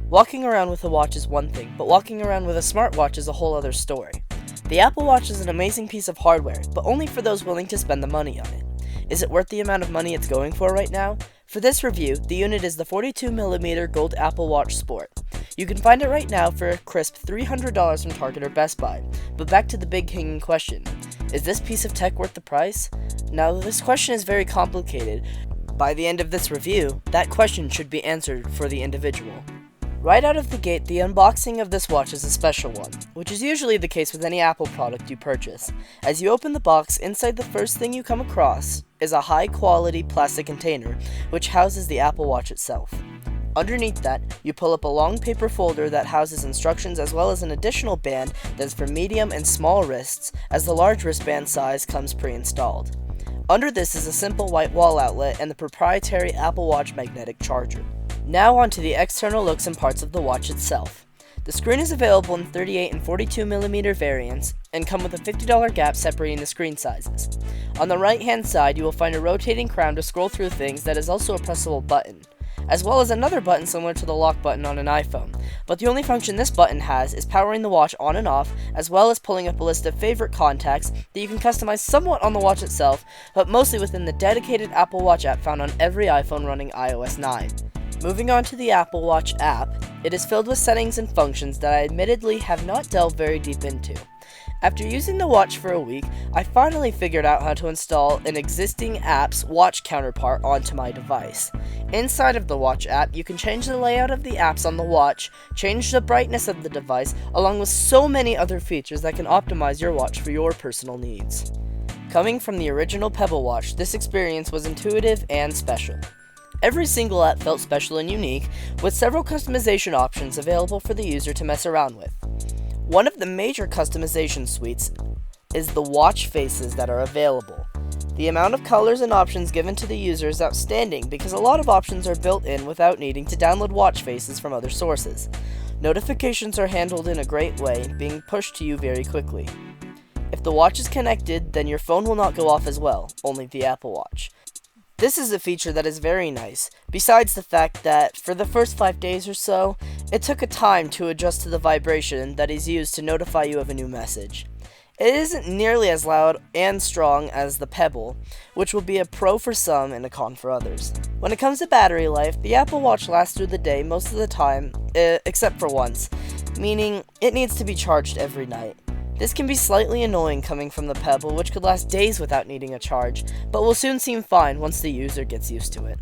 Walking around with a watch is one thing, but walking around with a smartwatch is a whole other story. The Apple Watch is an amazing piece of hardware, but only for those willing to spend the money on it. Is it worth the amount of money it's going for right now? For this review, the unit is the 42mm Gold Apple Watch Sport. You can find it right now for a crisp $300 from Target or Best Buy. But back to the big hanging question. Is this piece of tech worth the price? Now, this question is very complicated. By the end of this review, that question should be answered for the individual. Right out of the gate, the unboxing of this watch is a special one, which is usually the case with any Apple product you purchase. As you open the box, inside the first thing you come across is a high-quality plastic container, which houses the Apple Watch itself. Underneath that, you pull up a long paper folder that houses instructions as well as an additional band that's for medium and small wrists, as the large wristband size comes pre-installed. Under this is a simple white wall outlet and the proprietary Apple Watch magnetic charger. Now onto the external looks and parts of the watch itself. The screen is available in 38 and 42mm variants and come with a $50 gap separating the screen sizes. On the right hand side you will find a rotating crown to scroll through things that is also a pressable button, as well as another button similar to the lock button on an iPhone, but the only function this button has is powering the watch on and off, as well as pulling up a list of favorite contacts that you can customize somewhat on the watch itself, but mostly within the dedicated Apple Watch app found on every iPhone running iOS 9. Moving on to the Apple Watch app, it is filled with settings and functions that I admittedly have not delved very deep into. After using the watch for a week, I finally figured out how to install an existing app's watch counterpart onto my device. Inside of the watch app, you can change the layout of the apps on the watch, change the brightness of the device, along with so many other features that can optimize your watch for your personal needs. Coming from the original Pebble watch, this experience was intuitive and special. Every single app felt special and unique, with several customization options available for the user to mess around with. One of the major customization suites is the watch faces that are available. The amount of colors and options given to the user is outstanding because a lot of options are built in without needing to download watch faces from other sources. Notifications are handled in a great way, being pushed to you very quickly. If the watch is connected, then your phone will not go off as well, only the Apple Watch. This is a feature that is very nice, besides the fact that, for the first 5 days or so, it took a time to adjust to the vibration that is used to notify you of a new message. It isn't nearly as loud and strong as the Pebble, which will be a pro for some and a con for others. When it comes to battery life, the Apple Watch lasts through the day most of the time, except for once, meaning it needs to be charged every night. This can be slightly annoying coming from the Pebble, which could last days without needing a charge, but will soon seem fine once the user gets used to it.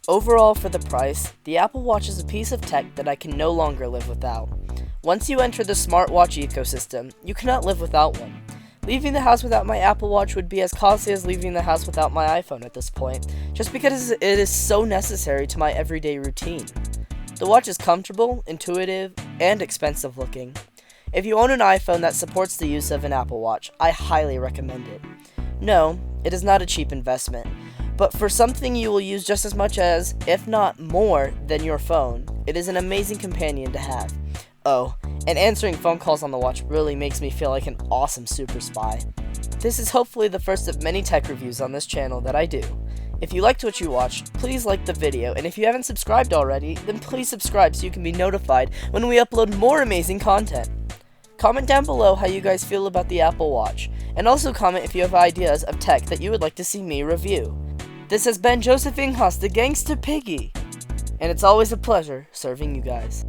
Overall, for the price, the Apple Watch is a piece of tech that I can no longer live without. Once you enter the smartwatch ecosystem, you cannot live without one. Leaving the house without my Apple Watch would be as costly as leaving the house without my iPhone at this point, just because it is so necessary to my everyday routine. The watch is comfortable, intuitive, and expensive looking. If you own an iPhone that supports the use of an Apple Watch, I highly recommend it. No, it is not a cheap investment, but for something you will use just as much as, if not more, than your phone, it is an amazing companion to have. Oh, and answering phone calls on the watch really makes me feel like an awesome super spy. This is hopefully the first of many tech reviews on this channel that I do. If you liked what you watched, please like the video, and if you haven't subscribed already, then please subscribe so you can be notified when we upload more amazing content. Comment down below how you guys feel about the Apple Watch, and also comment if you have ideas of tech that you would like to see me review. This has been Joseph Inghas, the Gangsta Piggy, and it's always a pleasure serving you guys.